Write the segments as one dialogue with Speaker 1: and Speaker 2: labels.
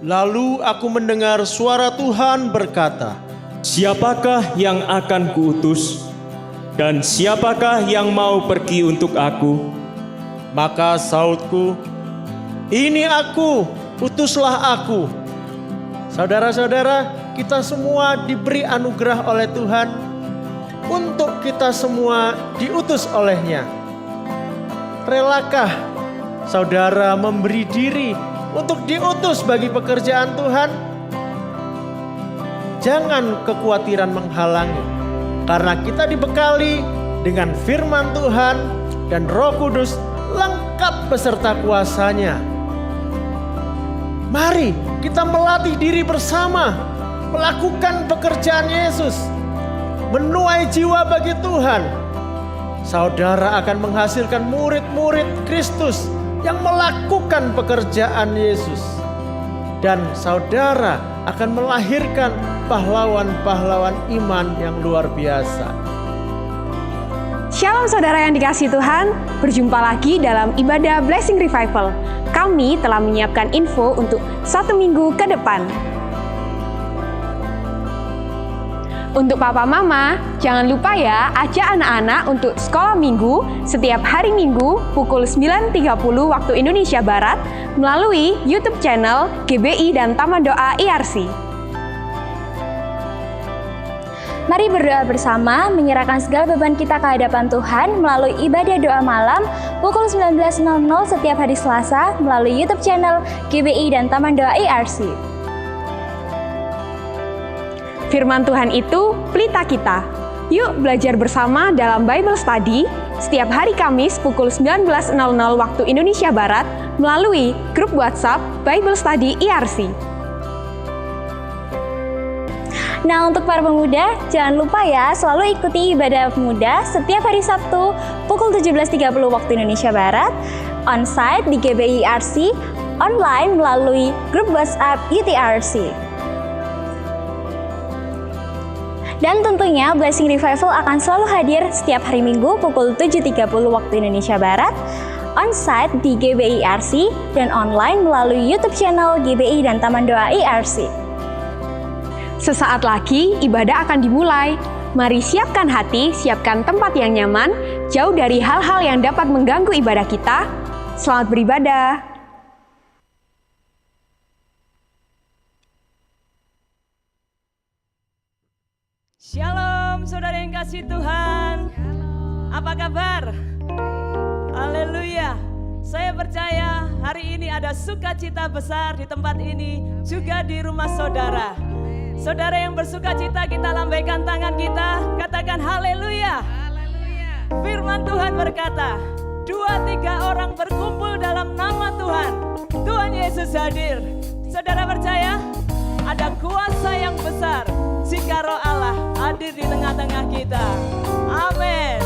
Speaker 1: Lalu aku mendengar suara Tuhan berkata,
Speaker 2: "Siapakah yang akan kuutus? Dan siapakah yang mau pergi untuk aku?"
Speaker 1: Maka sautku, "Ini aku, utuslah aku." Saudara-saudara, kita semua diberi anugerah oleh Tuhan untuk kita semua diutus olehnya. Relakah saudara memberi diri untuk diutus bagi pekerjaan Tuhan? Jangan kekhawatiran menghalangi, karena kita dibekali dengan firman Tuhan dan Roh Kudus lengkap beserta kuasanya. Mari kita melatih diri bersama, melakukan pekerjaan Yesus, menuai jiwa bagi Tuhan. Saudara akan menghasilkan murid-murid Kristus yang melakukan pekerjaan Yesus. Dan saudara akan melahirkan pahlawan-pahlawan iman yang luar biasa.
Speaker 3: Shalom saudara yang dikasihi Tuhan, berjumpa lagi dalam ibadah Blessing Revival. Kami telah menyiapkan info untuk 1 minggu ke depan. Untuk papa mama, jangan lupa ya ajak anak-anak untuk sekolah minggu setiap hari Minggu pukul 9.30 waktu Indonesia Barat melalui YouTube channel GBI dan Taman Doa IRC.
Speaker 4: Mari berdoa bersama, menyerahkan segala beban kita ke hadapan Tuhan melalui ibadah doa malam pukul 19.00 setiap hari Selasa melalui YouTube channel GBI dan Taman Doa IRC.
Speaker 3: Firman Tuhan itu pelita kita. Yuk belajar bersama dalam Bible Study setiap hari Kamis pukul 19.00 waktu Indonesia Barat melalui grup WhatsApp Bible Study IRC.
Speaker 4: Nah, untuk para pemuda, jangan lupa ya selalu ikuti ibadah pemuda setiap hari Sabtu pukul 17.30 waktu Indonesia Barat, on-site di GBI IRC, online melalui grup WhatsApp UTRC. Dan tentunya Blessing Revival akan selalu hadir setiap hari Minggu pukul 7.30 waktu Indonesia Barat, on-site di GBI IRC, dan online melalui YouTube channel GBI dan Taman Doa IRC.
Speaker 3: Sesaat lagi ibadah akan dimulai. Mari siapkan hati, siapkan tempat yang nyaman, jauh dari hal-hal yang dapat mengganggu ibadah kita. Selamat beribadah.
Speaker 5: Shalom saudara yang kasih Tuhan. Apa kabar? Haleluya. Saya percaya hari ini ada sukacita besar di tempat ini, juga di rumah saudara. Saudara yang bersuka cita, kita lambaikan tangan kita, katakan haleluya. Firman Tuhan berkata, 2-3 orang berkumpul dalam nama Tuhan, Tuhan Yesus hadir. Saudara percaya? Ada kuasa yang besar jika Roh Allah hadir di tengah-tengah kita. Amin.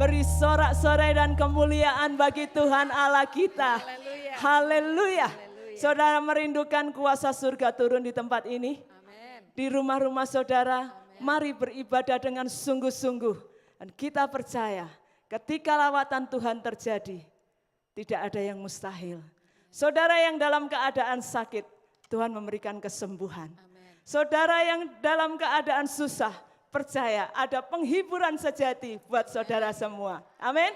Speaker 5: Beri sorak-sorai dan kemuliaan bagi Tuhan Allah kita. Haleluya. Saudara merindukan kuasa surga turun di tempat ini? Di rumah-rumah saudara, mari beribadah dengan sungguh-sungguh. Dan kita percaya ketika lawatan Tuhan terjadi, tidak ada yang mustahil. Saudara yang dalam keadaan sakit, Tuhan memberikan kesembuhan. Saudara yang dalam keadaan susah, percaya ada penghiburan sejati buat saudara semua. Amin.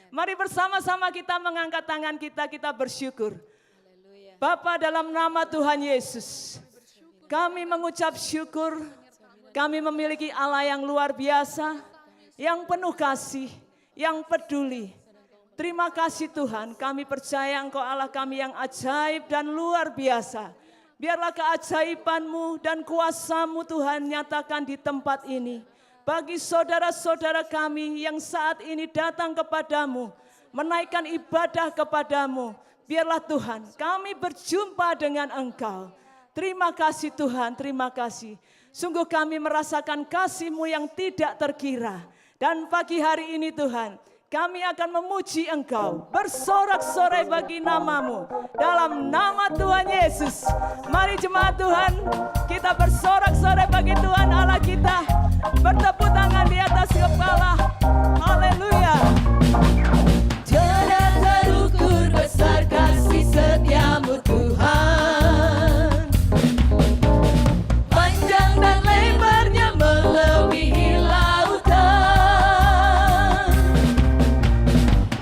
Speaker 5: Mari bersama-sama kita mengangkat tangan kita bersyukur. Bapa, dalam nama Tuhan Yesus, kami mengucap syukur. Kami memiliki Allah yang luar biasa, yang penuh kasih, yang peduli. Terima kasih Tuhan, kami percaya Engkau Allah kami yang ajaib dan luar biasa. Biarlah keajaiban-Mu dan kuasa-Mu Tuhan nyatakan di tempat ini. Bagi saudara-saudara kami yang saat ini datang kepadamu, menaikkan ibadah kepadamu. Biarlah Tuhan kami berjumpa dengan Engkau. Terima kasih Tuhan, terima kasih. Sungguh kami merasakan kasih-Mu yang tidak terkira. Dan pagi hari ini Tuhan, kami akan memuji Engkau, bersorak-sorai bagi nama-Mu. Dalam nama Tuhan Yesus, mari jemaat Tuhan, kita bersorak-sorai bagi Tuhan Allah kita. Bertepuk tangan di atas kepala, haleluya. Tiada terukur besar kasih setia-Mu Tuhan. Panjang dan lebarnya melebihi lautan.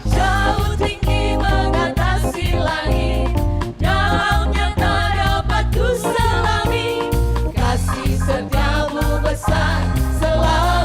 Speaker 5: Jauh tinggi mengatasi langit, dalamnya tak dapat ku selami. Kasih setia-Mu besar selalu.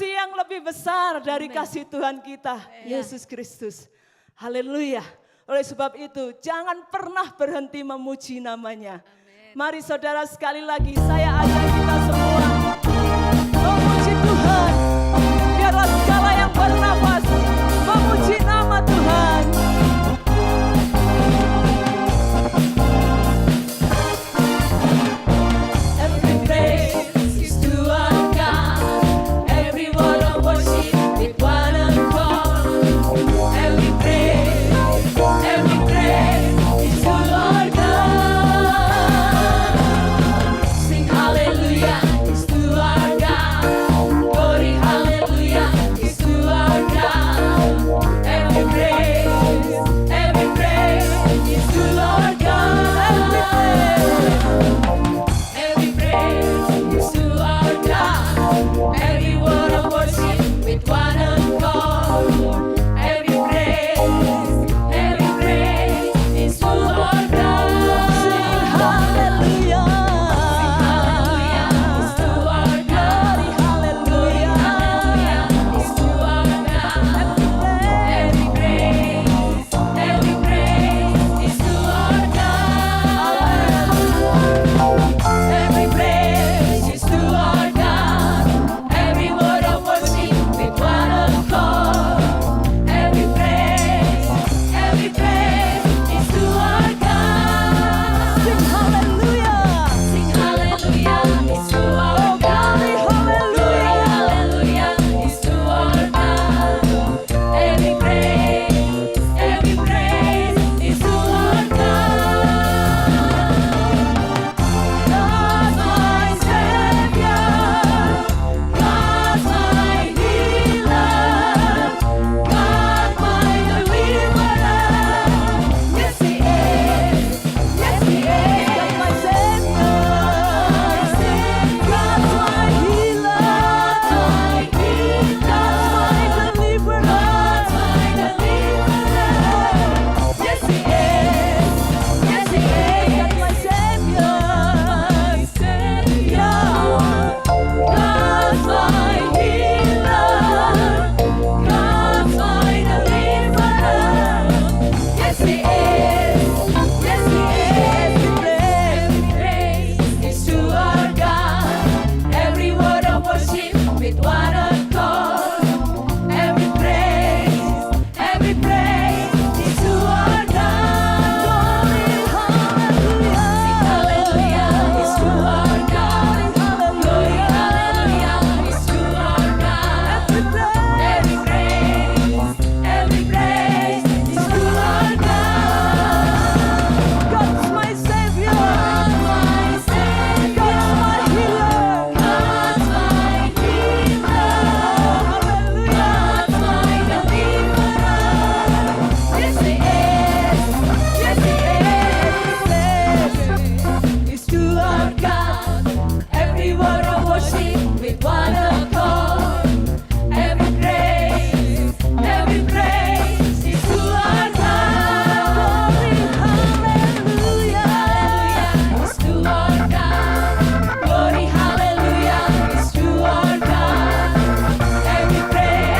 Speaker 5: kasih yang lebih besar dari kasih Tuhan kita, Yesus Kristus. Haleluya. Oleh sebab itu, jangan pernah berhenti memuji namanya. Mari saudara, sekali lagi saya ajak kita semua memuji Tuhan. Biarlah segala yang bernafas memuji nama Tuhan. Every praise is to our God. Every word of worship with one accord. Every praise is to our God. Sing hallelujah is to our God. Glory hallelujah is to our God. Every praise is to our God. Every praise is to our God. Every word of worship with one accord. Every praise is to our God. Sing hallelujah. Sing hallelujah is to our God. Hallelujah is to our God. Every praise is to our God. Every praise is to our God. Every word of worship with one accord. Every praise is to our God. Sing hallelujah. Sing hallelujah is to our God. Hallelujah is to our God. Every praise is to our God. God's my Savior, God's my healer, God my deliverer. Yes He is, yes He is. God my Savior, God's my healer, God's my deliverer, Yes He is, yes He is. God my Savior, God's my healer, God's my deliverer. Yes He is, yes He is. Every praise is to our God. Every word of worship with one accord. Every praise is to our God. Hallelujah is to our God. Glory hallelujah is to our God. Every praise is to our God. God's my Savior, God's my healer, God's my deliverer. Yes He is, yes He is to our God. Every word of worship with one accord. Every praise is to our God. Hallelujah is to our God. Glory hallelujah is to our God. Every praise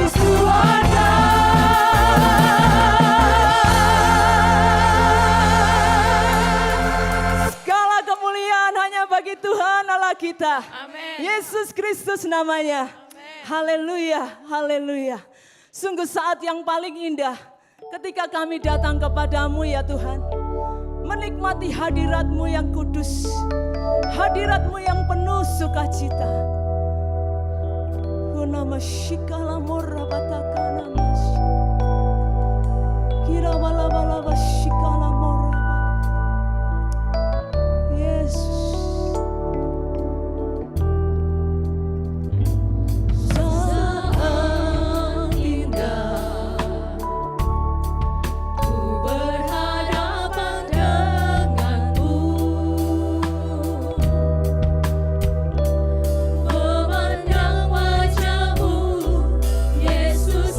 Speaker 5: is to our God. Segala kemuliaan hanya bagi Tuhan Allah kita. Yesus Kristus namanya. Haleluya, haleluya. Sungguh saat yang paling indah ketika kami datang kepadamu ya Tuhan. Menikmati hadirat-Mu yang kudus. Hadirat-Mu yang penuh sukacita. Nama shikala morra batakana mas. Kira bala bala shikala morra. Yesus. Saat indah ku berhadapan denganmu. Memandang wajah-Mu, Yesus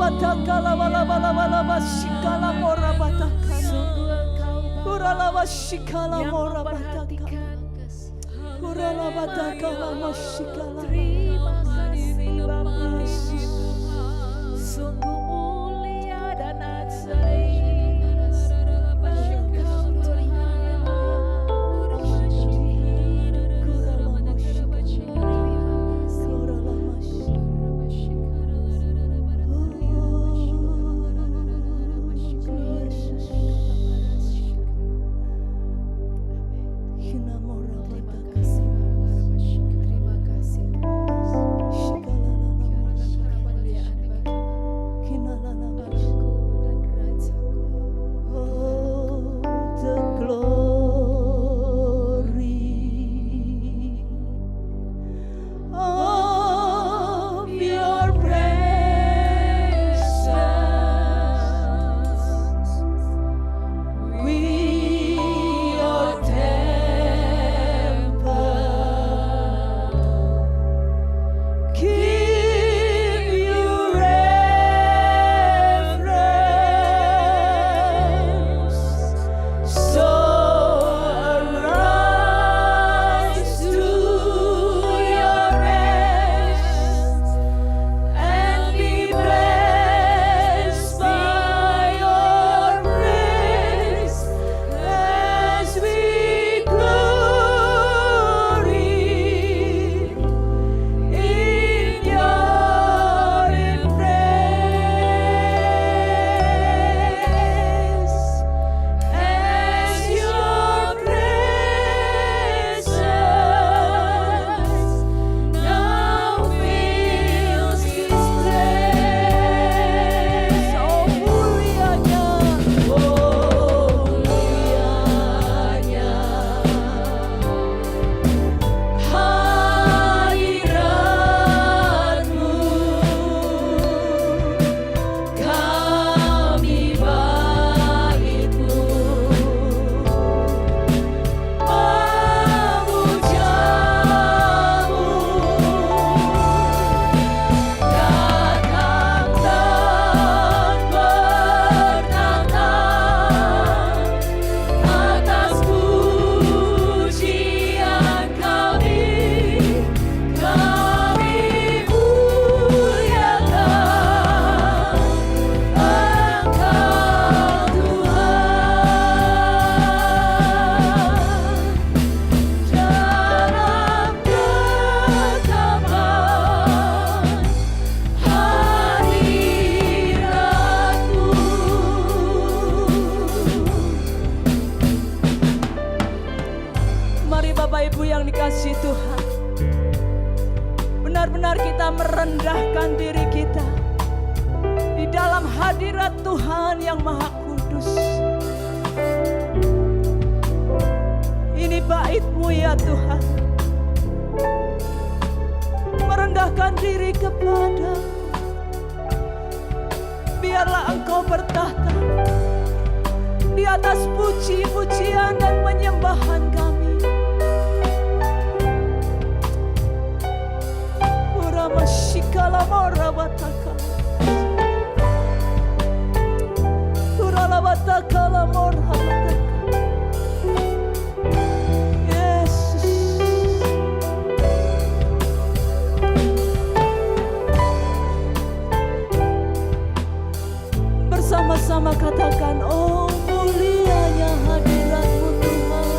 Speaker 5: batakala bala bala bala basikala mora batakala. Urala basikala mora batakala. Urala batakala basikala.
Speaker 6: Terima kasih Bapa Yesus. Sungguh mulia dan ajaib.
Speaker 5: Tuhan, benar-benar kita merendahkan diri kita di dalam hadirat Tuhan yang Maha Kudus. Ini bait-Mu ya Tuhan, merendahkan diri kepada, biarlah Engkau bertahta di atas puji-pujian dan penyembahan kami. Shikala mora bataka, urala bataka la mora bataka. Yesus, bersama-sama katakan, oh mulianya hadirat-Mu Tuhan.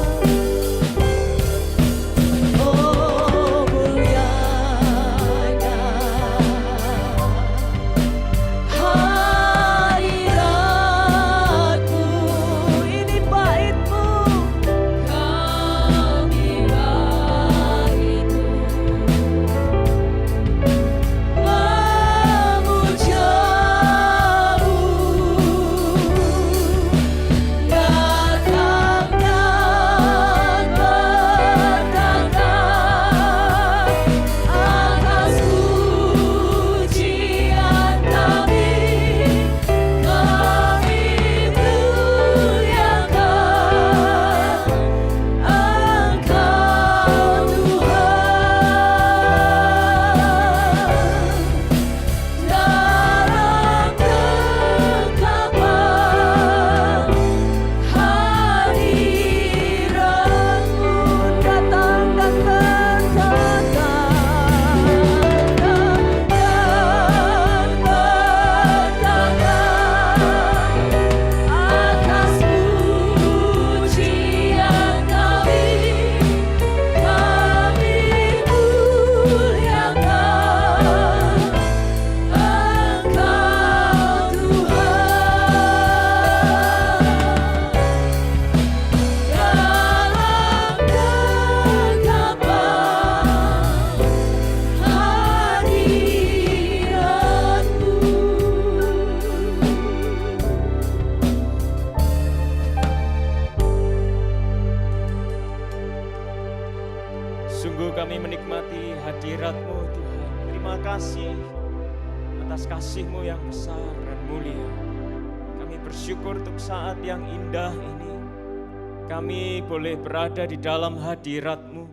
Speaker 2: Sungguh kami menikmati hadirat-Mu Tuhan. Terima kasih atas kasih-Mu yang besar dan mulia. Kami bersyukur untuk saat yang indah ini. Kami boleh berada di dalam hadirat-Mu.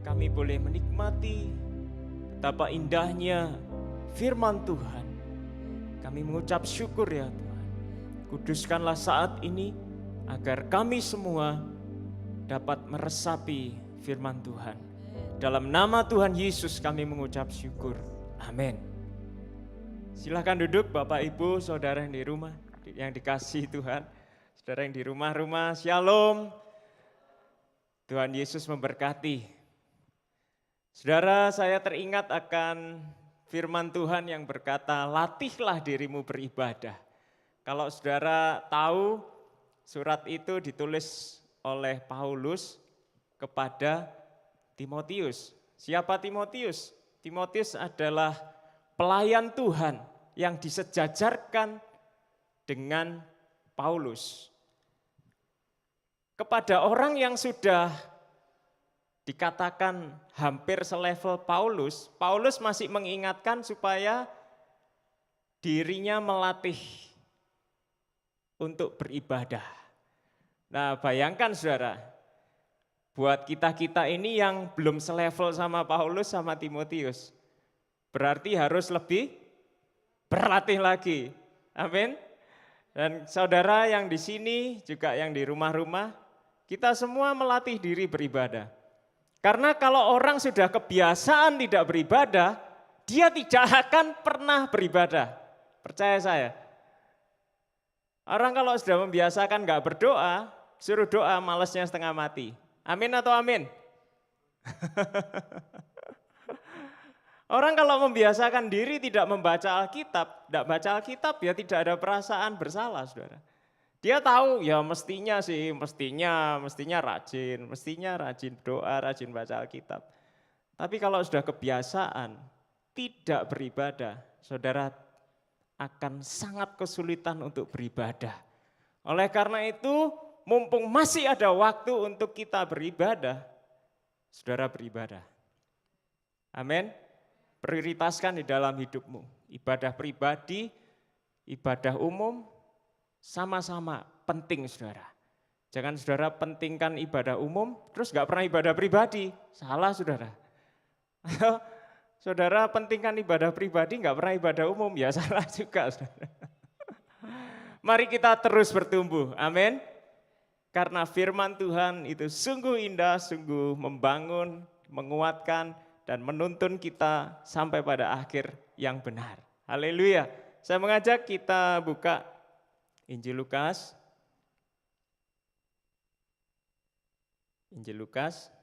Speaker 2: Kami boleh menikmati betapa indahnya firman Tuhan. Kami mengucap syukur ya Tuhan. Kuduskanlah saat ini agar kami semua dapat meresapi firman Tuhan. Dalam nama Tuhan Yesus kami mengucap syukur. Amin. Silakan duduk Bapak Ibu, saudara yang di rumah, yang dikasihi Tuhan. Saudara yang di rumah-rumah, shalom. Tuhan Yesus memberkati. Saudara, saya teringat akan firman Tuhan yang berkata, latihlah dirimu beribadah. Kalau saudara tahu, surat itu ditulis oleh Paulus kepada Timotius. Siapa Timotius? Timotius adalah pelayan Tuhan yang disejajarkan dengan Paulus. Kepada orang yang sudah dikatakan hampir selevel Paulus, Paulus masih mengingatkan supaya dirinya melatih untuk beribadah. Nah, bayangkan saudara, buat kita-kita ini yang belum selevel sama Paulus sama Timotius, berarti harus lebih berlatih lagi. Amin. Dan saudara yang di sini juga yang di rumah-rumah, kita semua melatih diri beribadah. Karena kalau orang sudah kebiasaan tidak beribadah, dia tidak akan pernah beribadah. Percaya saya. Orang kalau sudah membiasakan nggak berdoa, suruh doa malesnya setengah mati. Amin atau amin? Orang kalau membiasakan diri tidak membaca Alkitab, tidak baca Alkitab ya tidak ada perasaan bersalah, saudara. Dia tahu ya mestinya rajin doa, rajin baca Alkitab. Tapi kalau sudah kebiasaan tidak beribadah, saudara akan sangat kesulitan untuk beribadah. Oleh karena itu, mumpung masih ada waktu untuk kita beribadah, saudara beribadah. Amin. Prioritaskan di dalam hidupmu. Ibadah pribadi, ibadah umum, sama-sama penting saudara. Jangan saudara pentingkan ibadah umum, terus gak pernah ibadah pribadi. Salah saudara. Saudara pentingkan ibadah pribadi, gak pernah ibadah umum, ya salah juga saudara. Mari kita terus bertumbuh, amin. Karena firman Tuhan itu sungguh indah, sungguh membangun, menguatkan, dan menuntun kita sampai pada akhir yang benar. Haleluya. Saya mengajak kita buka Injil Lukas. Injil Lukas.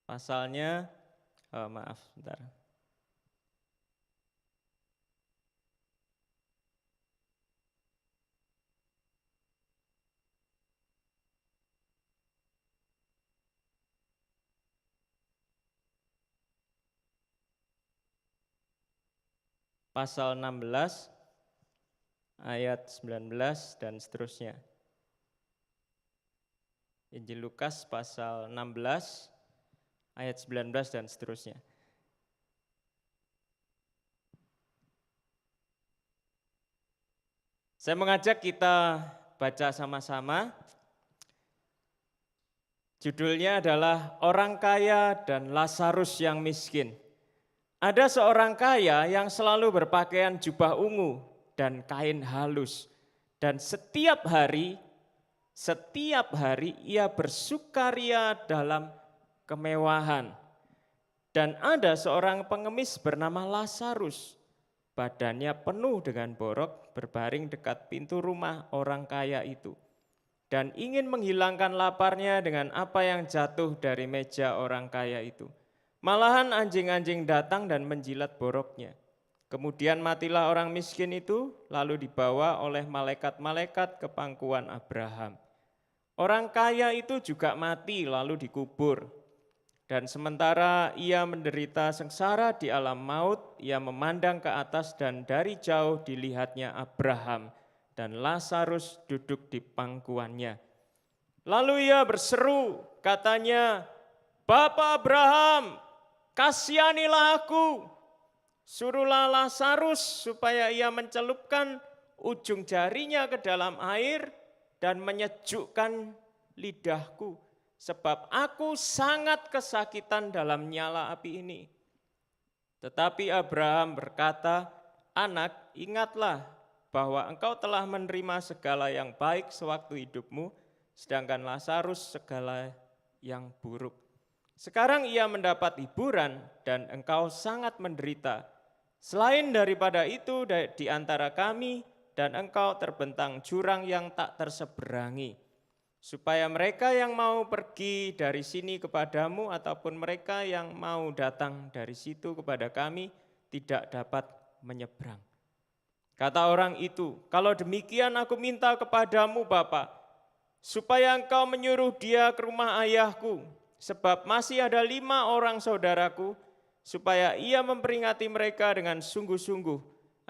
Speaker 2: Pasalnya, sebentar. Pasal 16 ayat 19 dan seterusnya. Injil Lukas pasal 16 ayat 19 dan seterusnya. Saya mengajak kita baca sama-sama. Judulnya adalah Orang Kaya dan Lazarus yang Miskin. Ada seorang kaya yang selalu berpakaian jubah ungu dan kain halus. Dan setiap hari ia bersukaria dalam kemewahan. Dan ada seorang pengemis bernama Lazarus. Badannya penuh dengan borok, berbaring dekat pintu rumah orang kaya itu. Dan ingin menghilangkan laparnya dengan apa yang jatuh dari meja orang kaya itu. Malahan anjing-anjing datang dan menjilat boroknya. Kemudian matilah orang miskin itu, lalu dibawa oleh malaikat-malaikat ke pangkuan Abraham. Orang kaya itu juga mati lalu dikubur. Dan sementara ia menderita sengsara di alam maut, ia memandang ke atas dan dari jauh dilihatnya Abraham dan Lazarus duduk di pangkuannya. Lalu ia berseru, katanya, Bapa Abraham, kasihanilah aku. Suruhlah Lazarus supaya ia mencelupkan ujung jarinya ke dalam air dan menyejukkan lidahku. Sebab aku sangat kesakitan dalam nyala api ini. Tetapi Abraham berkata, Anak, ingatlah bahwa engkau telah menerima segala yang baik sewaktu hidupmu, sedangkan Lazarus segala yang buruk. Sekarang ia mendapat hiburan dan engkau sangat menderita. Selain daripada itu di antara kami dan engkau terbentang jurang yang tak terseberangi. Supaya mereka yang mau pergi dari sini kepadamu ataupun mereka yang mau datang dari situ kepada kami tidak dapat menyeberang. Kata orang itu, kalau demikian aku minta kepadamu Bapa, supaya engkau menyuruh dia ke rumah ayahku, sebab masih ada 5 orang saudaraku, supaya ia memperingati mereka dengan sungguh-sungguh,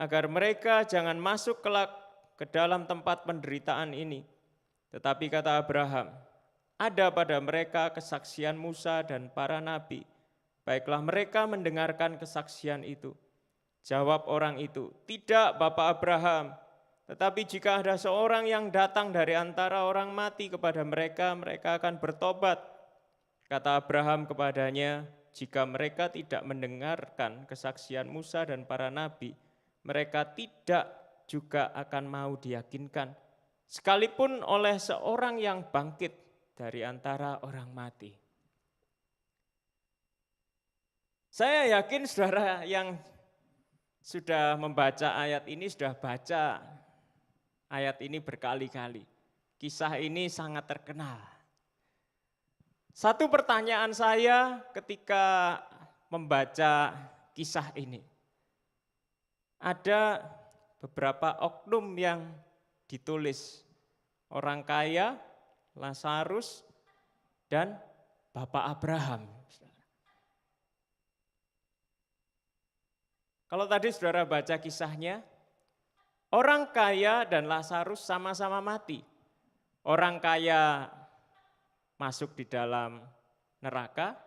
Speaker 2: agar mereka jangan masuk kelak ke dalam tempat penderitaan ini. Tetapi kata Abraham, ada pada mereka kesaksian Musa dan para nabi. Baiklah mereka mendengarkan kesaksian itu. Jawab orang itu, tidak Bapak Abraham, tetapi jika ada seorang yang datang dari antara orang mati kepada mereka, mereka akan bertobat. Kata Abraham kepadanya, jika mereka tidak mendengarkan kesaksian Musa dan para nabi, mereka tidak juga akan mau diyakinkan, sekalipun oleh seorang yang bangkit dari antara orang mati. Saya yakin saudara yang sudah membaca ayat ini, sudah baca ayat ini berkali-kali. Kisah ini sangat terkenal. Satu pertanyaan saya ketika membaca kisah ini, ada beberapa oknum yang ditulis, orang kaya, Lazarus, dan Bapak Abraham. Kalau tadi saudara baca kisahnya, orang kaya dan Lazarus sama-sama mati. Orang kaya masuk di dalam neraka,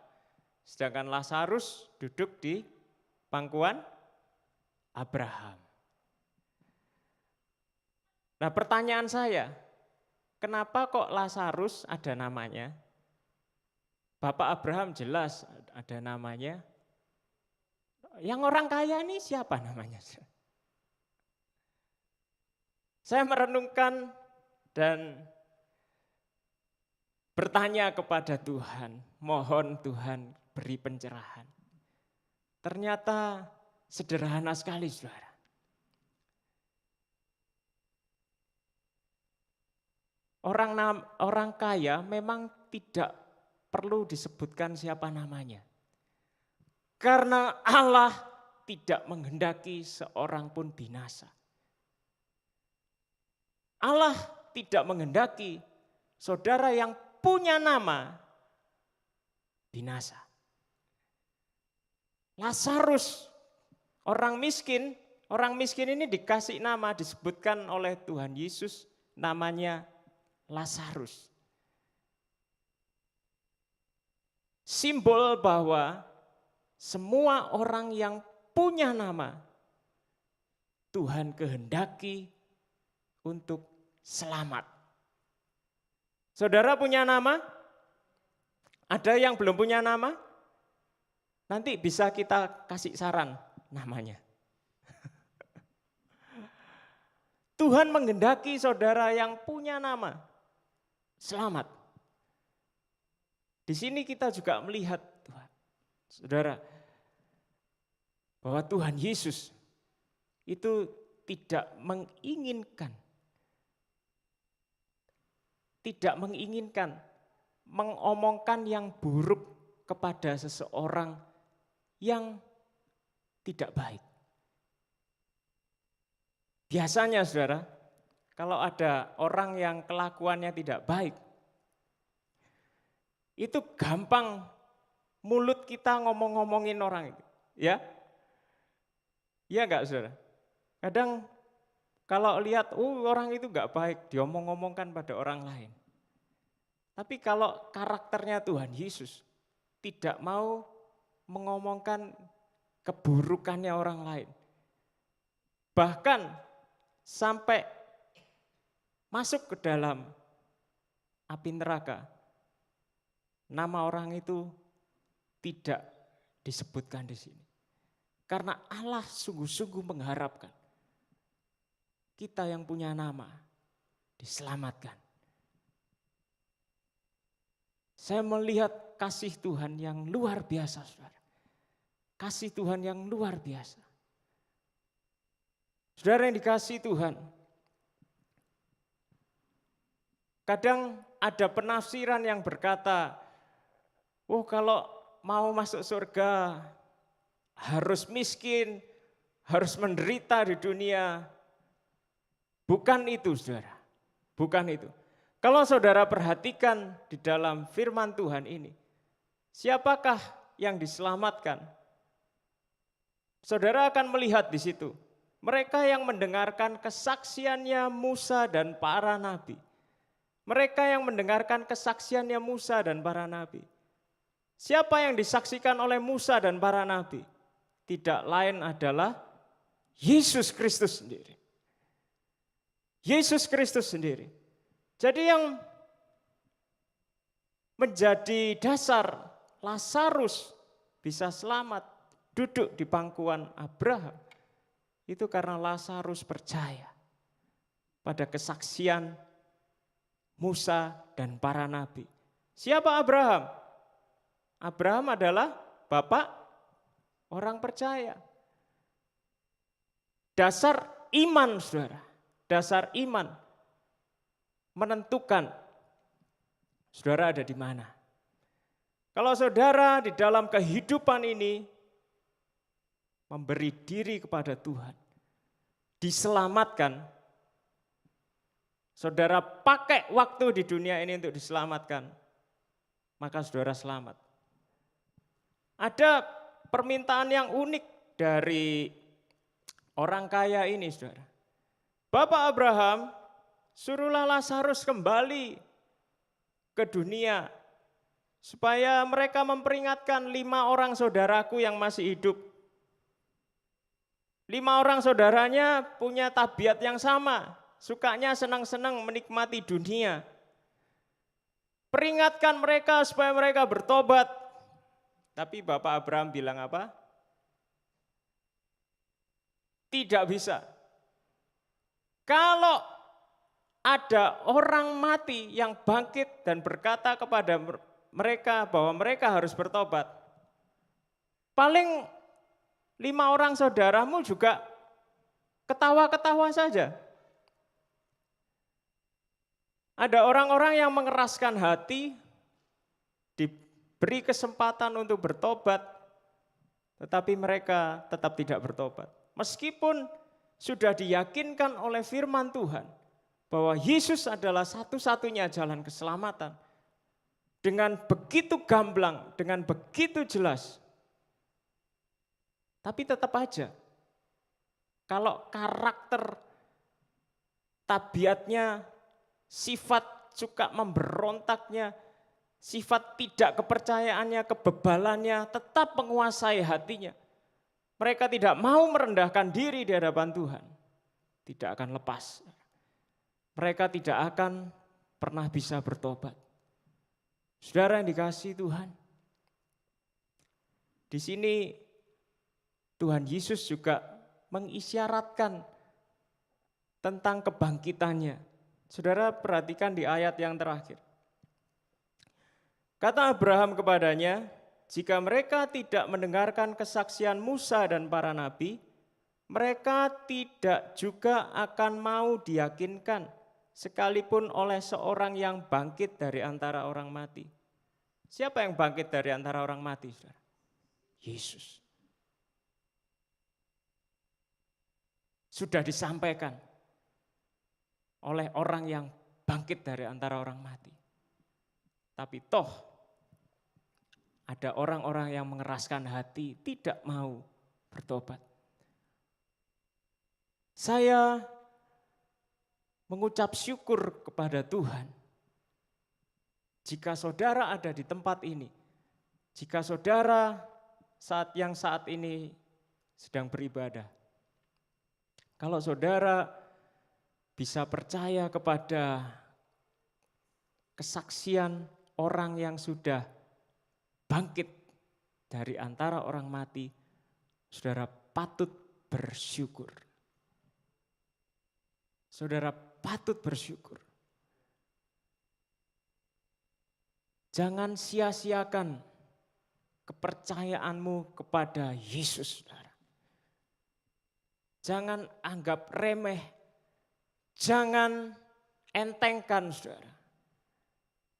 Speaker 2: sedangkan Lazarus duduk di pangkuan Abraham. Nah pertanyaan saya, kenapa kok Lazarus ada namanya? Bapak Abraham jelas ada namanya. Yang orang kaya ini siapa namanya? Saya merenungkan dan bertanya kepada Tuhan, mohon Tuhan beri pencerahan. Ternyata sederhana sekali saudara. Orang kaya memang tidak perlu disebutkan siapa namanya. Karena Allah tidak menghendaki seorang pun binasa. Allah tidak menghendaki saudara yang punya nama binasa. Lazarus, orang miskin ini dikasih nama, disebutkan oleh Tuhan Yesus namanya Lazarus. Simbol bahwa semua orang yang punya nama Tuhan kehendaki untuk selamat. Saudara punya nama? Ada yang belum punya nama? Nanti bisa kita kasih saran namanya. Tuhan menghendaki saudara yang punya nama selamat. Di sini kita juga melihat saudara bahwa Tuhan Yesus itu tidak menginginkan mengomongkan yang buruk kepada seseorang yang tidak baik. Biasanya saudara, kalau ada orang yang kelakuannya tidak baik, itu gampang mulut kita ngomong-ngomongin orang itu. Ya? Iya enggak saudara? Kadang kalau lihat orang itu enggak baik, diomong-ngomongkan pada orang lain. Tapi kalau karakternya Tuhan Yesus tidak mau mengomongkan keburukannya orang lain. Bahkan sampai masuk ke dalam api neraka, nama orang itu tidak disebutkan di sini. Karena Allah sungguh-sungguh mengharapkan kita yang punya nama diselamatkan. Saya melihat kasih Tuhan yang luar biasa, saudara. Kasih Tuhan yang luar biasa. Saudara yang dikasihi Tuhan, kadang ada penafsiran yang berkata, kalau mau masuk surga harus miskin, harus menderita di dunia. Bukan itu saudara, bukan itu. Kalau saudara perhatikan di dalam firman Tuhan ini, siapakah yang diselamatkan? Saudara akan melihat di situ, mereka yang mendengarkan kesaksiannya Musa dan para nabi. Mereka yang mendengarkan kesaksiannya Musa dan para nabi. Siapa yang disaksikan oleh Musa dan para nabi? Tidak lain adalah Yesus Kristus sendiri. Yesus Kristus sendiri. Jadi yang menjadi dasar Lazarus bisa selamat duduk di pangkuan Abraham, itu karena Lazarus percaya pada kesaksian Musa dan para nabi. Siapa Abraham? Abraham adalah bapak orang percaya. Dasar iman, saudara. Dasar iman menentukan saudara ada di mana. Kalau saudara di dalam kehidupan ini memberi diri kepada Tuhan, diselamatkan, saudara pakai waktu di dunia ini untuk diselamatkan, maka saudara selamat. Ada permintaan yang unik dari orang kaya ini, saudara. Bapak Abraham, suruhlah Lazarus kembali ke dunia, supaya mereka memperingatkan 5 orang saudaraku yang masih hidup. 5 orang saudaranya punya tabiat yang sama, sukanya senang-senang menikmati dunia. Peringatkan mereka supaya mereka bertobat. Tapi Bapak Abraham bilang apa? Tidak bisa. Kalau ada orang mati yang bangkit dan berkata kepada mereka bahwa mereka harus bertobat, paling 5 orang saudaramu juga ketawa-ketawa saja. Ada orang-orang yang mengeraskan hati, diberi kesempatan untuk bertobat, tetapi mereka tetap tidak bertobat. Meskipun sudah diyakinkan oleh firman Tuhan bahwa Yesus adalah satu-satunya jalan keselamatan. Dengan begitu gamblang, dengan begitu jelas. Tapi tetap aja, kalau karakter tabiatnya, sifat suka memberontaknya, sifat tidak kepercayaannya, kebebalannya tetap menguasai hatinya. Mereka tidak mau merendahkan diri di hadapan Tuhan, tidak akan lepas. Mereka tidak akan pernah bisa bertobat. Saudara yang dikasihi Tuhan, di sini Tuhan Yesus juga mengisyaratkan tentang kebangkitannya. Saudara perhatikan di ayat yang terakhir. Kata Abraham kepadanya, jika mereka tidak mendengarkan kesaksian Musa dan para nabi, mereka tidak juga akan mau diyakinkan, sekalipun oleh seorang yang bangkit dari antara orang mati. Siapa yang bangkit dari antara orang mati, saudara? Yesus. Sudah disampaikan oleh orang yang bangkit dari antara orang mati. Tapi toh ada orang-orang yang mengeraskan hati, tidak mau bertobat. Saya mengucap syukur kepada Tuhan. Jika saudara ada di tempat ini, jika saudara saat ini sedang beribadah, kalau saudara bisa percaya kepada kesaksian orang yang sudah bangkit dari antara orang mati, saudara patut bersyukur. Saudara patut bersyukur. Jangan sia-siakan kepercayaanmu kepada Yesus, saudara. Jangan anggap remeh, jangan entengkan, saudara.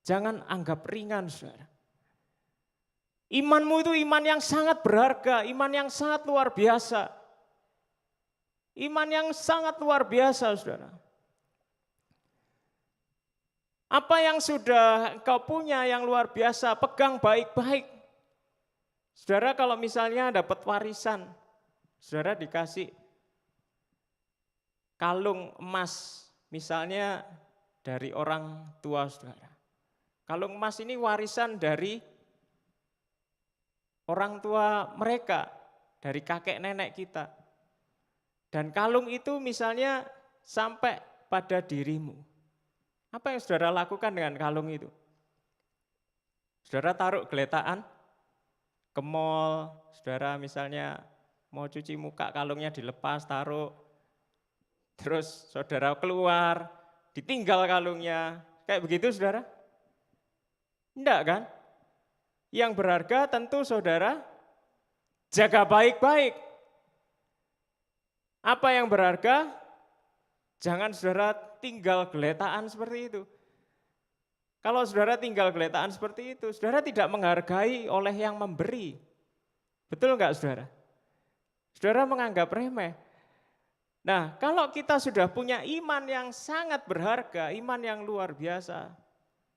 Speaker 2: Jangan anggap ringan, saudara. Imanmu itu iman yang sangat berharga, iman yang sangat luar biasa. Iman yang sangat luar biasa, saudara. Apa yang sudah engkau punya yang luar biasa, pegang baik-baik. Saudara kalau misalnya dapat warisan, saudara dikasih kalung emas, misalnya dari orang tua saudara. Kalung emas ini warisan dari orang tua mereka, dari kakek nenek kita. Dan kalung itu misalnya sampai pada dirimu. Apa yang saudara lakukan dengan kalung itu? Saudara taruh geletaan ke mall, saudara misalnya mau cuci muka, kalungnya dilepas, taruh. Terus saudara keluar, ditinggal kalungnya. Kayak begitu saudara? Enggak kan? Yang berharga tentu saudara jaga baik-baik. Apa yang berharga? Jangan saudara tinggal geletaan seperti itu. Kalau saudara tinggal geletaan seperti itu, saudara tidak menghargai oleh yang memberi. Betul enggak saudara? Saudara menganggap remeh. Nah, kalau kita sudah punya iman yang sangat berharga, iman yang luar biasa,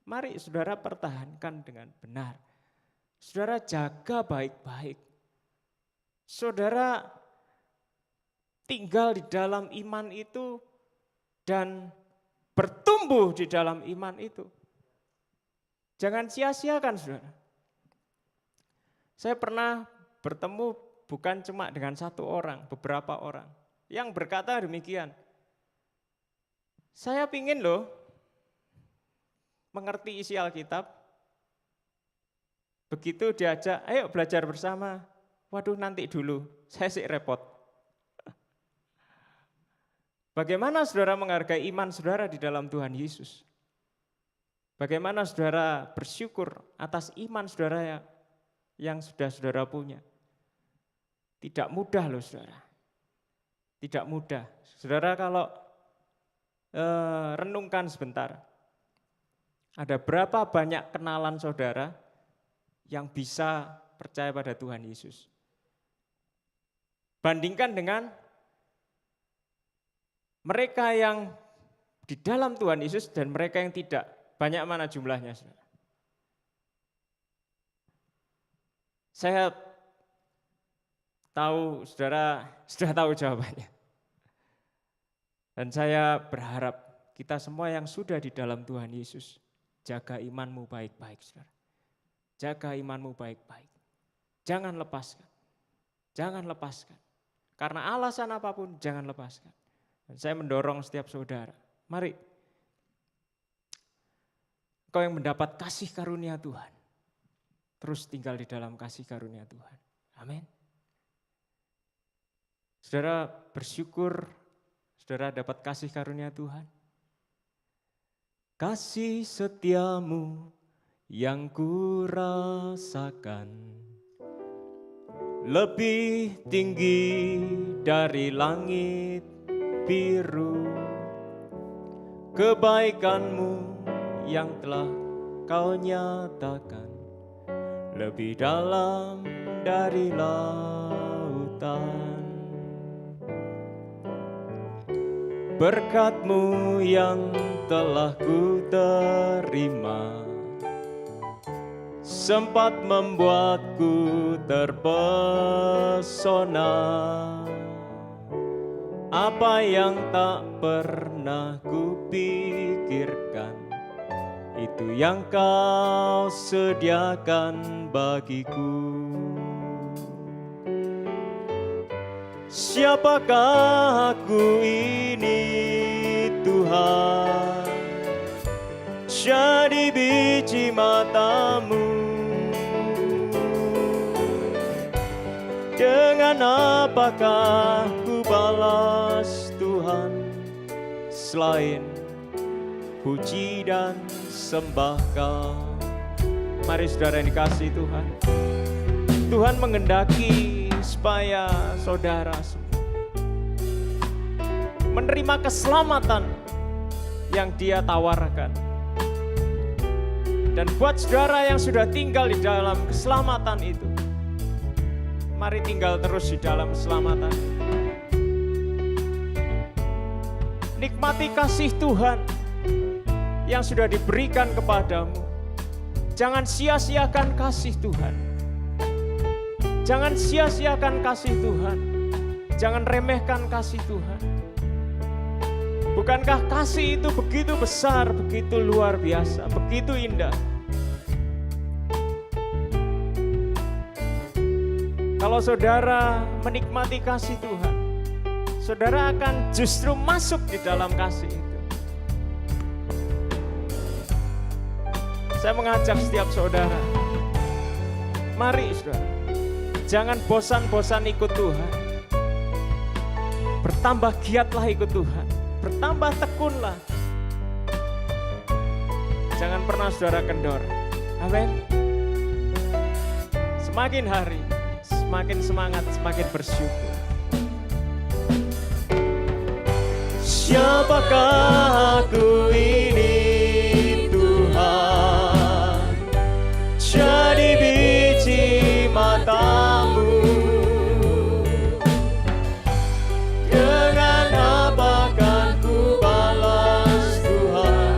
Speaker 2: mari saudara pertahankan dengan benar. Saudara jaga baik-baik. Saudara tinggal di dalam iman itu dan bertumbuh di dalam iman itu. Jangan sia-siakan saudara. Saya pernah bertemu bukan cuma dengan satu orang, beberapa orang yang berkata demikian. Saya pingin loh mengerti isi Alkitab. Begitu diajak, ayo belajar bersama. Waduh nanti dulu, saya sih repot. Bagaimana saudara menghargai iman saudara di dalam Tuhan Yesus? Bagaimana saudara bersyukur atas iman saudara yang sudah saudara punya? Tidak mudah loh saudara. Tidak mudah. Saudara kalau renungkan sebentar, ada berapa banyak kenalan saudara yang bisa percaya pada Tuhan Yesus? Bandingkan dengan mereka yang di dalam Tuhan Yesus dan mereka yang tidak. Banyak mana jumlahnya saudara? Saya tahu saudara sudah tahu jawabannya. Dan saya berharap kita semua yang sudah di dalam Tuhan Yesus, jaga imanmu baik-baik saudara. Jaga imanmu baik-baik. Jangan lepaskan. Jangan lepaskan. Karena alasan apapun jangan lepaskan. Dan saya mendorong setiap saudara, mari kau yang mendapat kasih karunia Tuhan, terus tinggal di dalam kasih karunia Tuhan. Amin. Saudara bersyukur, saudara dapat kasih karunia Tuhan. Kasih setiamu yang kurasakan lebih tinggi dari langit biru. Kebaikanmu yang telah kau nyatakan lebih dalam dari lautan. Berkat-Mu yang telah ku terima sempat membuatku terpesona. Apa yang tak pernah kupikirkan, itu yang kau sediakan bagiku. Siapakah aku ini Tuhan, jadi biji matamu. Dengan apakah ku balas Tuhan, selain puji dan sembah Kau. Mari saudara yang dikasihi Tuhan, Tuhan menghendaki supaya saudara semua menerima keselamatan yang Dia tawarkan. Dan buat saudara yang sudah tinggal di dalam keselamatan itu, mari tinggal terus di dalam keselamatan. Nikmati kasih Tuhan yang sudah diberikan kepadamu. Jangan sia-siakan kasih Tuhan. Jangan sia-siakan kasih Tuhan. Jangan remehkan kasih Tuhan. Bukankah kasih itu begitu besar, begitu luar biasa, begitu indah? Kalau saudara menikmati kasih Tuhan, saudara akan justru masuk di dalam kasih itu. Saya mengajak setiap saudara, mari saudara, jangan bosan-bosan ikut Tuhan. Bertambah giatlah ikut Tuhan, bertambah tekunlah. Jangan pernah saudara kendor. Amin. Semakin hari, semakin semangat, semakin bersyukur. Siapakah aku ini Tuhan, jadi biji matamu. Dengan apakah ku balas Tuhan,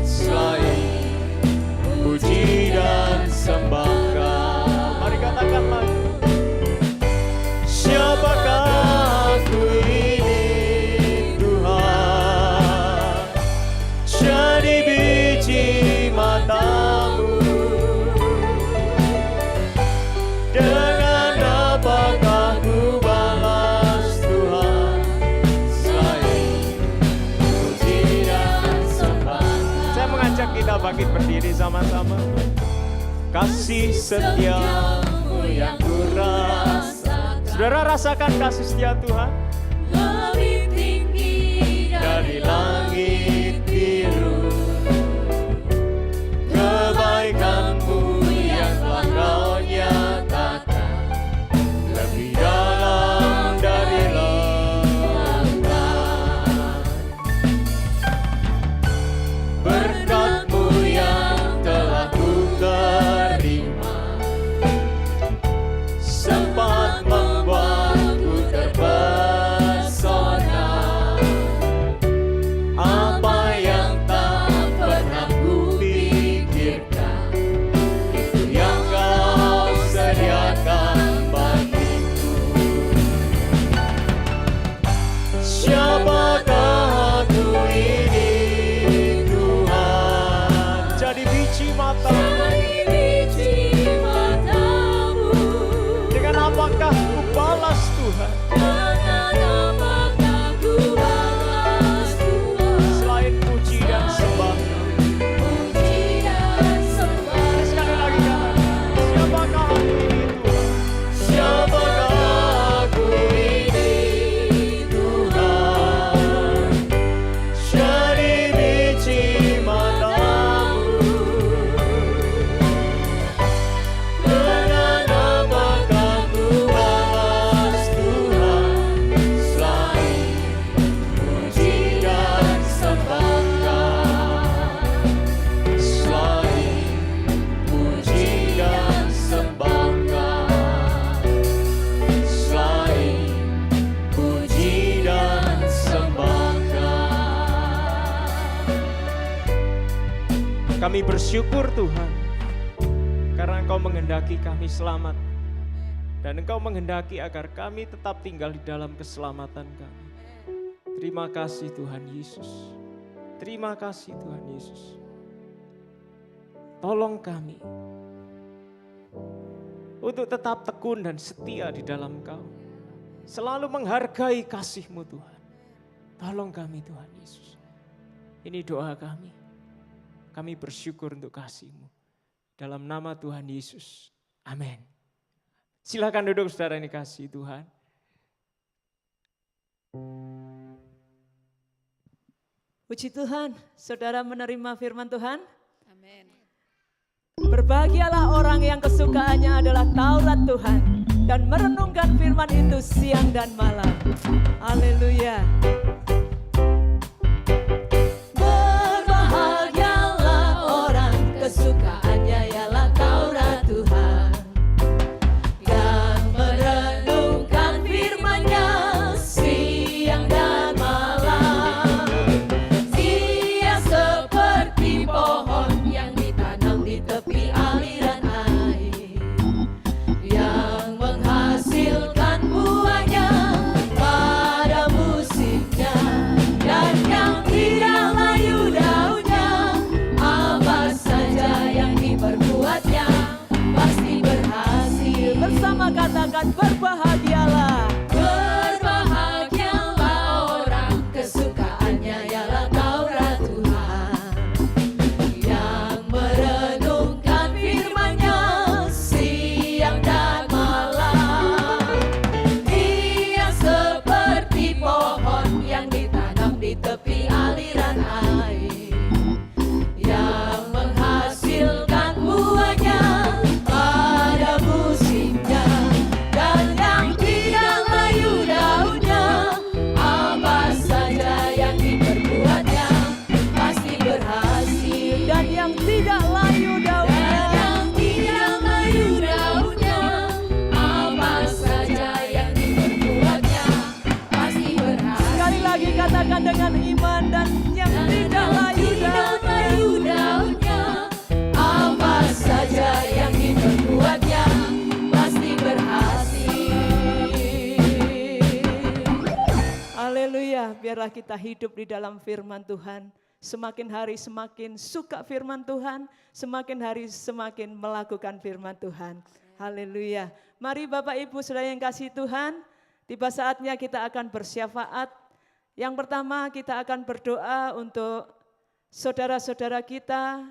Speaker 2: selain puji dan sembah Kau. Mari katakan lagi. Siapakah aku ini Tuhan, jadi biji matamu. Dengan apakah ku balas Tuhan, selain puji dan sembah. Saya mengajak kita bangkit berdiri sama-sama. Kasih setiamu yang ku rasakan. Saudara rasakan kasih setia Tuhan
Speaker 6: lebih tinggi
Speaker 2: dari langit biru. Kebaikanmu yang telah Kau nyatakan lebih dalam dari lautan. Berkat-Mu yang telah ku terima sempat membuatku terpesona. Apa yang tak pernah kupikirkan, itu yang Kau sediakan bagiku. Siapakah aku ini Tuhan, jadi biji matamu. Dengan apakah ku balas Tuhan, selain puji dan sembah. Sekali lagi katakan, siapakah aku ini Tuhan? Siapakah aku ini Tuhan, jadi biji matamu. Dengan apakah ku balas Tuhan, selain puji dan sembah Kau. Selain puji dan sembah Kau. Selain puji dan sembah Kau. Kami bersyukur Tuhan, karena Engkau menghendaki kami selamat. Dan Engkau menghendaki agar kami tetap tinggal di dalam keselamatan kami. Terima kasih Tuhan Yesus. Terima kasih Tuhan Yesus. Tolong kami untuk tetap tekun dan setia di dalam Engkau. Selalu menghargai kasih-Mu Tuhan. Tolong kami Tuhan Yesus. Ini doa kami. Kami bersyukur untuk kasih-Mu. Dalam nama Tuhan Yesus. Amin. Silakan duduk saudara yang dikasihi Tuhan.
Speaker 5: Puji Tuhan, saudara menerima firman Tuhan? Amin. Berbahagialah orang yang kesukaannya adalah Taurat Tuhan dan merenungkan firman itu siang dan malam. Haleluya. Berbahagialah orang kesukaannya ialah Taurat Tuhan dan merenungkan firman-Nya siang dan malam. Dia seperti pohon yang ditanam di tepi aliran air, yang menghasilkan buahnya pada musimnya, dan yang tidak layu daunnya. Apa saja yang diperbuatnya pasti berhasil. Bersama katakan berbahagialah. Berbahagialah orang kesukaannya ialah Taurat Tuhan, yang merenungkan firman-Nya siang dan malam. Dia seperti pohon yang ditanam di tepi aliran air, yang menghasilkan buahnya pada musimnya, dan yang tidak layu daunnya. Apa saja yang diperbuatnya pasti berhasil. Dan yang tidak layu daunnya, apa saja yang diperbuatnya pasti berhasil. Sekali lagi katakan dengan iman, dan yang tidak layu daunnya, apa saja yang diperbuatnya pasti berhasil. Haleluya, biarlah kita hidup di dalam firman Tuhan. Semakin hari semakin suka firman Tuhan, semakin hari semakin melakukan firman Tuhan. Haleluya. Mari Bapak Ibu saudara yang kasih Tuhan, tiba saatnya kita akan bersyafaat. Yang pertama kita akan berdoa untuk saudara-saudara kita,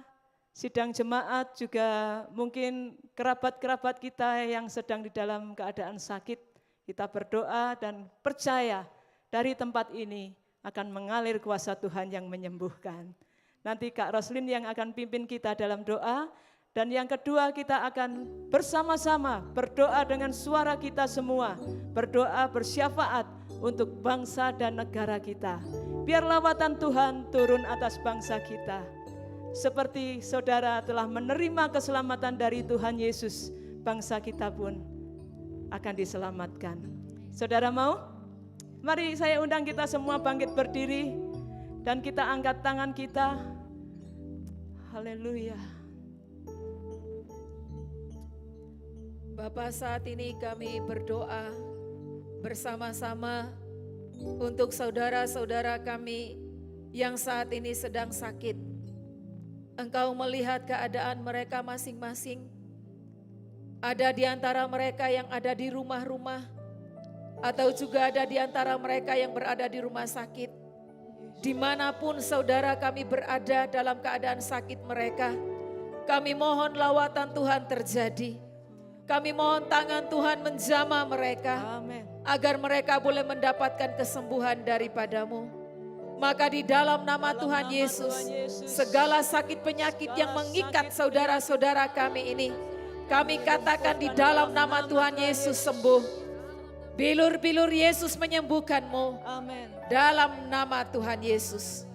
Speaker 5: sidang jemaat, juga mungkin kerabat-kerabat kita yang sedang di dalam keadaan sakit. Kita berdoa dan percaya dari tempat ini akan mengalir kuasa Tuhan yang menyembuhkan. Nanti Kak Roslin yang akan pimpin kita dalam doa. Dan yang kedua kita akan bersama-sama berdoa dengan suara kita semua. Berdoa bersyafaat untuk bangsa dan negara kita. Biar lawatan Tuhan turun atas bangsa kita. Seperti saudara telah menerima keselamatan dari Tuhan Yesus, bangsa kita pun akan diselamatkan. Saudara mau? Mari saya undang kita semua bangkit berdiri dan kita angkat tangan kita. Haleluya.
Speaker 6: Bapa, saat ini kami berdoa bersama-sama untuk saudara-saudara kami yang saat ini sedang sakit. Engkau melihat keadaan mereka masing-masing. Ada di antara mereka yang ada di rumah-rumah, atau juga ada di antara mereka yang berada di rumah sakit. Dimanapun saudara kami berada dalam keadaan sakit mereka, kami mohon lawatan Tuhan terjadi. Kami mohon tangan Tuhan menjamah mereka.
Speaker 5: Amin.
Speaker 6: Agar mereka boleh mendapatkan kesembuhan daripadamu. Maka di dalam nama Tuhan Yesus, segala sakit penyakit yang mengikat saudara-saudara kami ini, kami katakan di dalam nama Tuhan Yesus sembuh. Bilur-bilur Yesus menyembuhkanmu.
Speaker 5: Amin.
Speaker 6: Dalam nama Tuhan Yesus.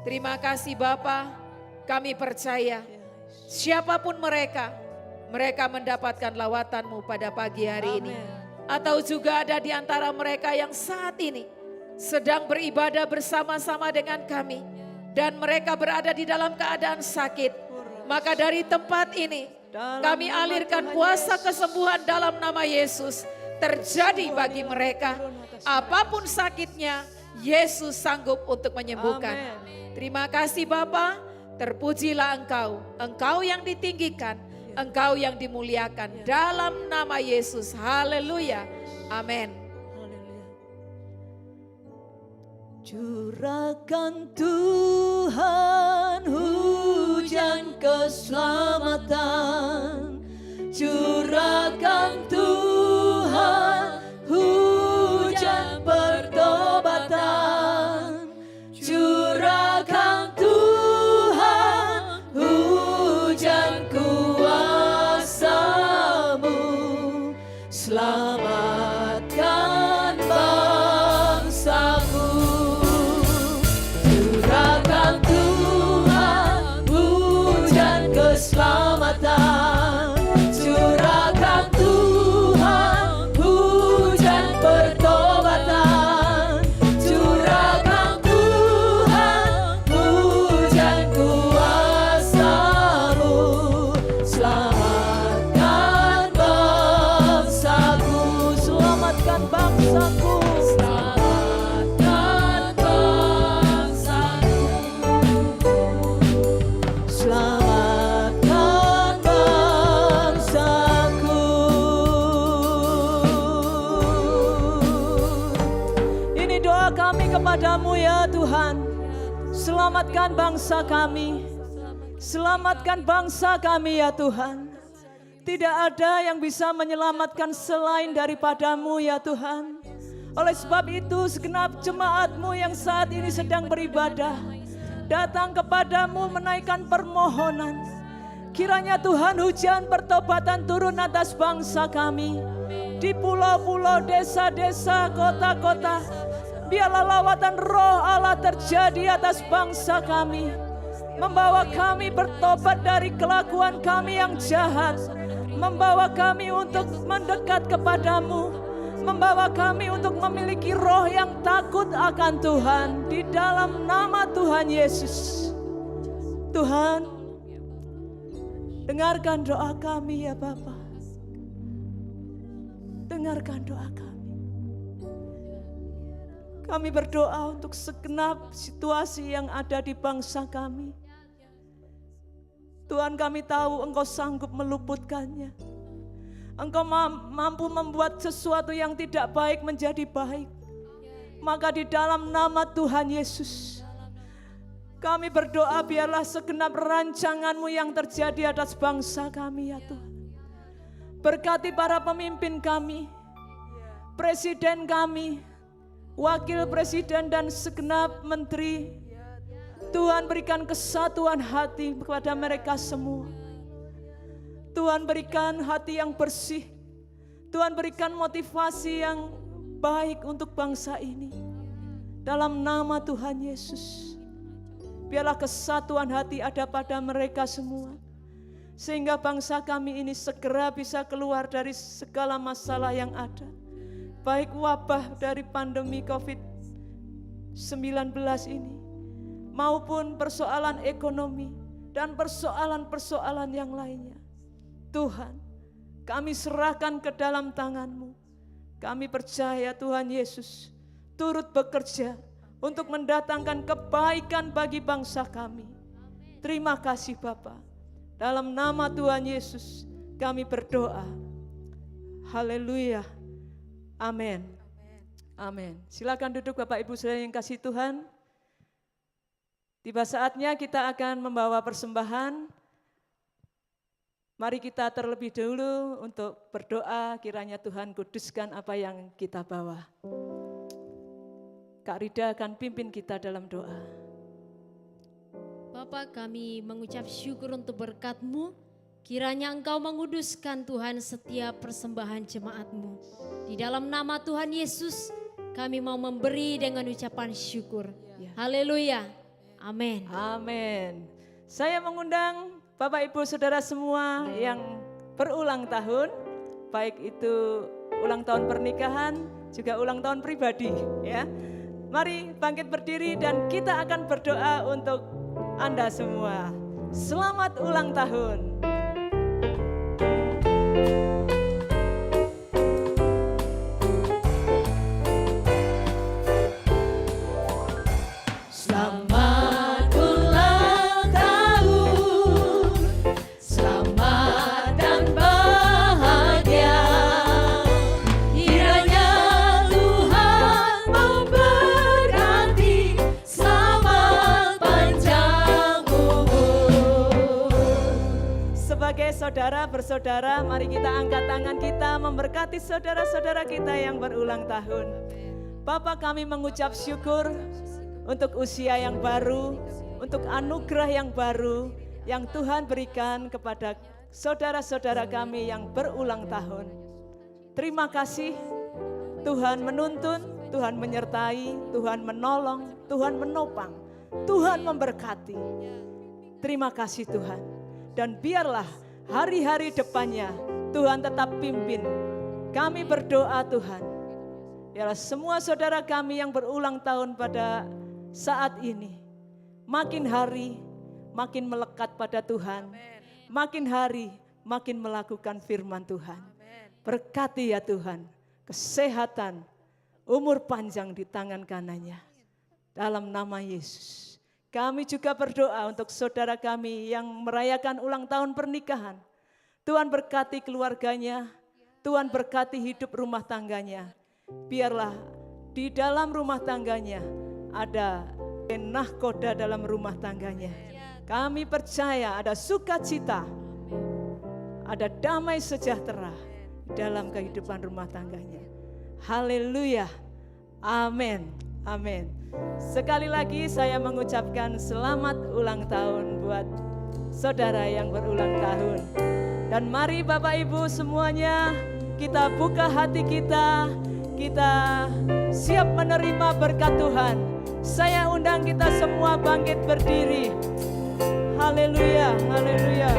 Speaker 6: Terima kasih Bapa, kami percaya siapapun mereka mendapatkan lawatan-Mu pada pagi hari ini. Atau juga ada di antara mereka yang saat ini sedang beribadah bersama-sama dengan kami. Dan mereka berada di dalam keadaan sakit. Maka dari tempat ini Kami alirkan kuasa kesembuhan dalam nama Yesus terjadi bagi mereka. Apapun sakitnya, Yesus sanggup untuk menyembuhkan. Terima kasih Bapa, terpujilah Engkau. Engkau yang ditinggikan, Engkau yang dimuliakan. Dalam nama Yesus, haleluya, amin.
Speaker 5: Curahkan Tuhan hujan keselamatan, curahkan Tuhan hujan pertobatan, curahkan Tuhan hujan kuasa-Mu, selamatkan bangsaku. Curahkan Tuhan hujan keselamatan, curahkan Tuhan hujan pertobatan, curahkan Tuhan hujan kuasa-Mu, selamatkan bangsaku, selamatkan bangsaku. Selamatkan bangsaku. Ini doa kami kepadamu ya Tuhan. Selamatkan bangsa kami. Selamatkan bangsa kami ya Tuhan. Tidak ada yang bisa menyelamatkan selain daripadamu ya Tuhan. Oleh sebab itu segenap jemaat-Mu yang saat ini sedang beribadah datang kepadamu menaikkan permohonan. Kiranya Tuhan hujan pertobatan turun atas bangsa kami. Di pulau-pulau, desa-desa, kota-kota. Biarlah lawatan roh Allah terjadi atas bangsa kami. Membawa kami bertobat dari kelakuan kami yang jahat. Membawa kami untuk mendekat kepadamu. Membawa kami untuk memiliki roh yang takut akan Tuhan. Di dalam nama Tuhan Yesus. Tuhan, dengarkan doa kami ya Bapa. Dengarkan doa kami. Kami berdoa untuk segenap situasi yang ada di bangsa kami. Tuhan, kami tahu Engkau sanggup meluputkannya. Engkau mampu membuat sesuatu yang tidak baik menjadi baik. Maka di dalam nama Tuhan Yesus, kami berdoa biarlah segenap rancangan-Mu yang terjadi atas bangsa kami ya Tuhan. Berkati para pemimpin kami, presiden kami, wakil presiden dan segenap menteri. Tuhan, berikan kesatuan hati kepada mereka semua. Tuhan, berikan hati yang bersih. Tuhan, berikan motivasi yang baik untuk bangsa ini. Dalam nama Tuhan Yesus. Biarlah kesatuan hati ada pada mereka semua. Sehingga bangsa kami ini segera bisa keluar dari segala masalah yang ada. Baik wabah dari pandemi COVID-19 ini, maupun persoalan ekonomi dan persoalan-persoalan yang lainnya. Tuhan, kami serahkan ke dalam tangan-Mu. Kami percaya Tuhan Yesus turut bekerja untuk mendatangkan kebaikan bagi bangsa kami. Terima kasih Bapa. Dalam nama Tuhan Yesus kami berdoa. Haleluya. Amin. Amin. Silakan duduk Bapak Ibu Saudara yang kasih Tuhan. Tiba saatnya kita akan membawa persembahan. Mari kita terlebih dahulu untuk berdoa, kiranya Tuhan kuduskan apa yang kita bawa. Kak Rida akan pimpin kita dalam doa.
Speaker 7: Bapa, kami mengucap syukur untuk berkat-Mu. Kiranya Engkau menguduskan Tuhan setiap persembahan jemaat-Mu. Di dalam nama Tuhan Yesus, kami mau memberi dengan ucapan syukur. Haleluya. Amin.
Speaker 5: Amin. Saya mengundang Bapak Ibu Saudara semua yang berulang tahun, baik itu ulang tahun pernikahan, juga ulang tahun pribadi ya. Mari bangkit berdiri dan kita akan berdoa untuk Anda semua. Selamat ulang tahun.
Speaker 6: Selamat ulang tahun, selamat dan bahagia. Kiranya Tuhan memberkati, selamat panjang umur.
Speaker 5: Sebagai saudara bersaudara, mari kita angkat tangan kita memberkati saudara-saudara kita yang berulang tahun. Bapa, kami mengucap syukur untuk usia yang baru, untuk anugerah yang baru yang Tuhan berikan kepada saudara-saudara kami yang berulang tahun. Terima kasih Tuhan menuntun, Tuhan menyertai, Tuhan menolong, Tuhan menopang, Tuhan memberkati. Terima kasih Tuhan. Dan biarlah hari-hari depannya Tuhan tetap pimpin. Kami berdoa Tuhan, biarlah semua saudara kami yang berulang tahun pada saat ini, makin hari makin melekat pada Tuhan, makin hari makin melakukan firman Tuhan. Berkati ya Tuhan, kesehatan, umur panjang di tangan kanannya. Dalam nama Yesus. Kami juga berdoa untuk saudara kami yang merayakan ulang tahun pernikahan. Tuhan berkati keluarganya, Tuhan berkati hidup rumah tangganya. Biarlah di dalam rumah tangganya ada nahkoda dalam rumah tangganya. Kami percaya ada sukacita, ada damai sejahtera dalam kehidupan rumah tangganya. Haleluya. Amin. Amin. Sekali lagi saya mengucapkan selamat ulang tahun buat saudara yang berulang tahun. Dan mari Bapak Ibu semuanya, kita buka hati kita siap menerima berkat Tuhan. Saya undang kita semua bangkit berdiri. Haleluya, haleluya.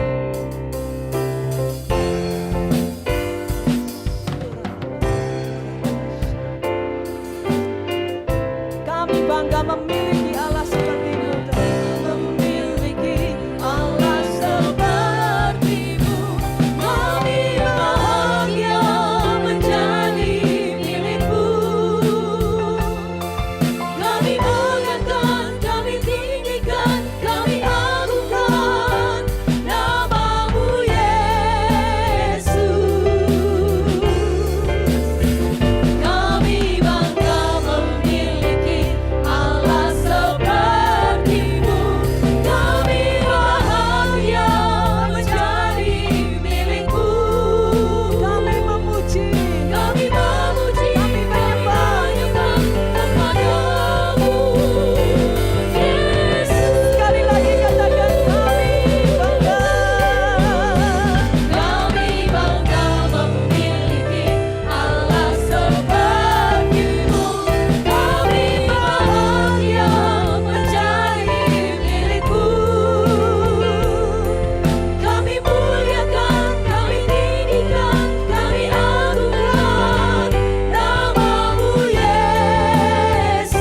Speaker 5: Kami bangga memiliki Allah seperti-Mu, memiliki Allah seperti-Mu. Kami bahagia menjadi milik-Mu. Kami muliakan, kami tinggikan, kami agungkan nama-Mu Yesus. Kami bangga memiliki Allah seperti-Mu. Kami bahagia menjadi milik-Mu. Kami memuji, kami menyembah kepadamu Yesus. Sekali lagi katakan kami bangga. Kami bangga memiliki Allah seperti-Mu. Kami bahagia menjadi milik-Mu. Kami muliakan, kami tinggikan, kami agungkan nama-Mu Yesus.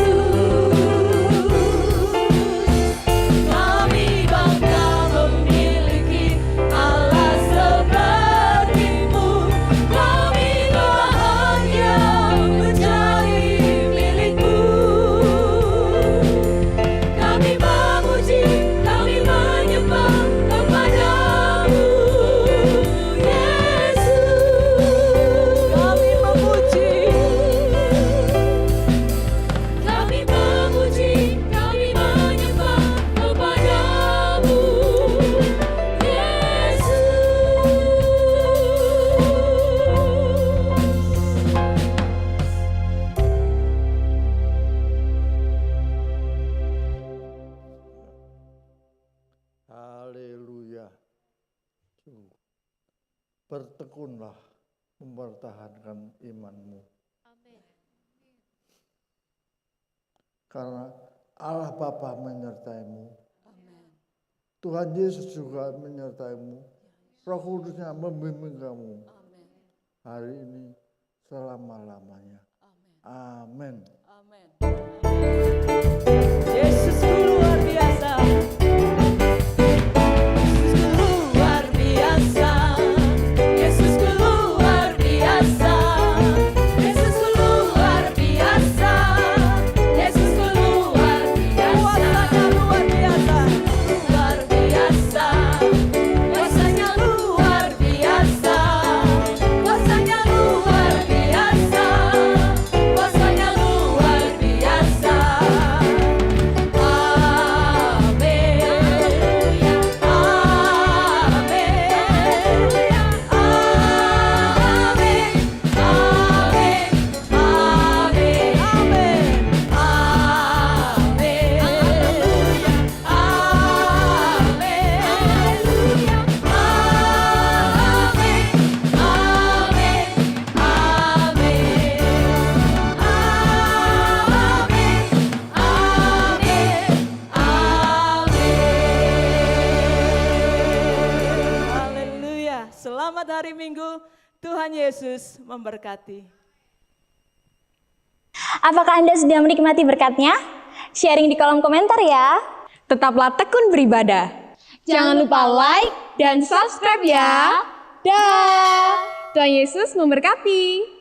Speaker 5: Kami bangga memiliki Allah seperti-Mu. Kami bahagia menjadi milik-Mu. Kami memuji, kami menyembah kepadamu Yesus. Kami memuji, kami memuji, kami menyembah kepadamu Yesus.
Speaker 8: Haleluya. Bertekunlah mempertahankan imanmu. Karena Allah Bapa menyertaimu. Tuhan Yesus juga menyertaimu. Roh Kudusnya membimbing kamu. Hari ini selama-lamanya. Amin.
Speaker 5: Yesusku luar biasa. Yesusku luar biasa. Yesusku hari Minggu. Tuhan Yesus memberkati.
Speaker 4: Apakah Anda sudah menikmati berkatnya? Sharing di kolom komentar ya.
Speaker 3: Tetaplah tekun beribadah. Jangan lupa like dan subscribe ya. Dah. Tuhan Yesus memberkati.